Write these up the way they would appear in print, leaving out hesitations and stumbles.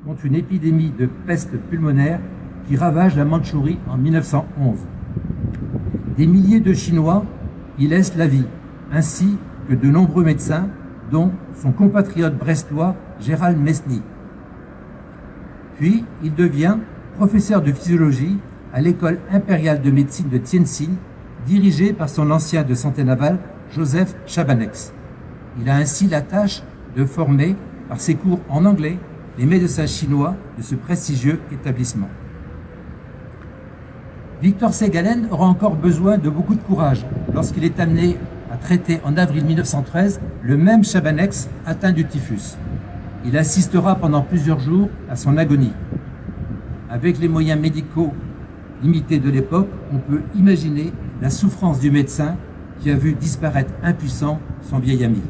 contre une épidémie de peste pulmonaire qui ravage la Mandchourie en 1911. Des milliers de Chinois y laissent la vie, ainsi que de nombreux médecins, dont son compatriote brestois Gérald Mesny. Puis, il devient professeur de physiologie à l'école impériale de médecine de Tientsin, dirigée par son ancien de santé navale, Joseph Chabannex. Il a ainsi la tâche de former, par ses cours en anglais, les médecins chinois de ce prestigieux établissement. Victor Segalen aura encore besoin de beaucoup de courage lorsqu'il est amené à traiter en avril 1913 le même Chabannex atteint du typhus. Il assistera pendant plusieurs jours à son agonie. Avec les moyens médicaux limités de l'époque, on peut imaginer la souffrance du médecin qui a vu disparaître impuissant son vieil ami.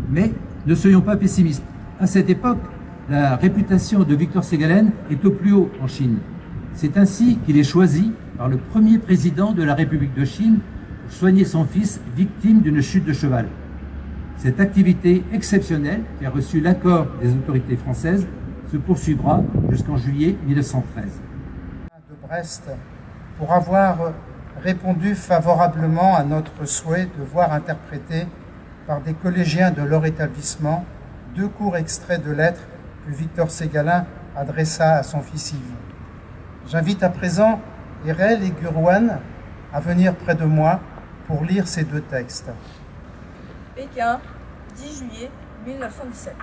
Mais ne soyons pas pessimistes. À cette époque, la réputation de Victor Segalen est au plus haut en Chine. C'est ainsi qu'il est choisi par le premier président de la République de Chine pour soigner son fils victime d'une chute de cheval. Cette activité exceptionnelle, qui a reçu l'accord des autorités françaises, se poursuivra jusqu'en juillet 1913. De Brest, pour avoir répondu favorablement à notre souhait de voir interpréter par des collégiens de leur établissement 2 courts extraits de lettres que Victor Segalen adressa à son fils Yves. J'invite à présent Erel et Gurwan à venir près de moi pour lire ces 2 textes. Pékin, 10 juillet 1917.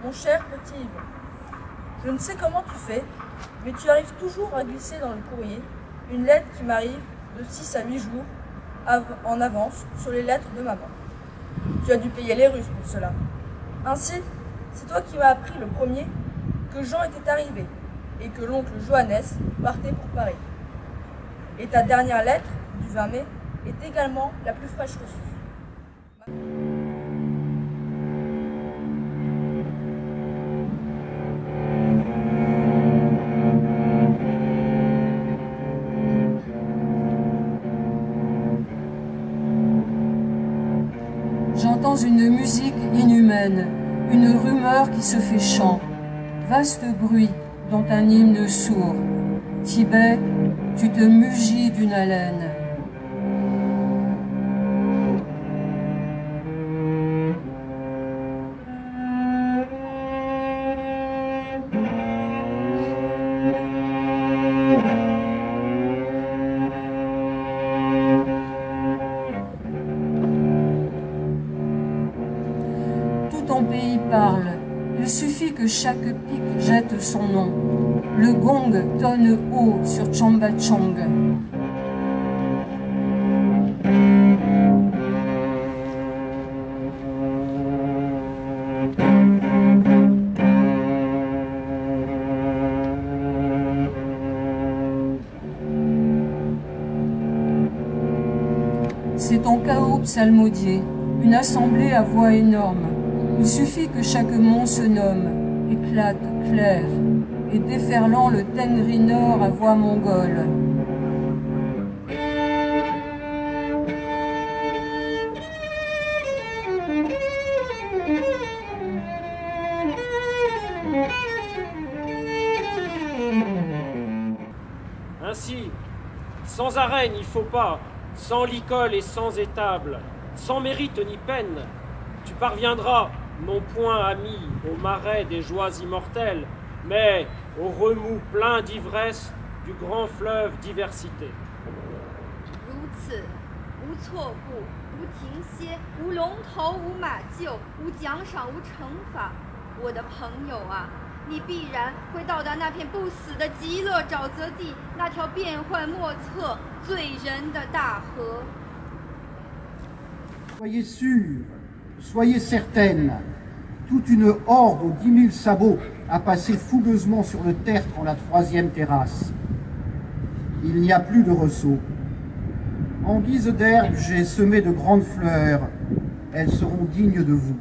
Mon cher petit Yves, je ne sais comment tu fais, mais tu arrives toujours à glisser dans le courrier une lettre qui m'arrive de 6 à 8 jours en avance sur les lettres de maman. Tu as dû payer les Russes pour cela. Ainsi, c'est toi qui m'as appris le premier que Jean était arrivé et que l'oncle Johannes partait pour Paris. Et ta dernière lettre, du 20 mai, est également la plus fraîche reçue. J'entends une musique inhumaine, une rumeur qui se fait chant, vaste bruit dont un hymne sourd. Tibet, tu te mugis d'une haleine. Tout ton pays parle, il suffit que chaque pic jette son nom. Le gong tonne haut sur Chambachong. C'est ton chaos psalmodié, une assemblée à voix énorme. Il suffit que chaque mont se nomme, éclate clair, et déferlant le Tengri Nord à voix mongole. Ainsi, sans arène il faut pas, sans licol et sans étable, sans mérite ni peine, tu parviendras, non point ami, au marais des joies immortelles, mais au remous plein d'ivresse du grand fleuve diversité. 如此，无错步，无停歇，无龙头，无马厩，无奖赏，无惩罚。我的朋友啊，你必然会到达那片不死的极乐沼泽地，那条变幻莫测、醉人的大河。Soyez sûrs, soyez certaines, toute une horde aux 10 000 sabots a passé fougueusement sur le tertre en la 3e terrasse. Il n'y a plus de ressaut. En guise d'herbe, j'ai semé de grandes fleurs. Elles seront dignes de vous.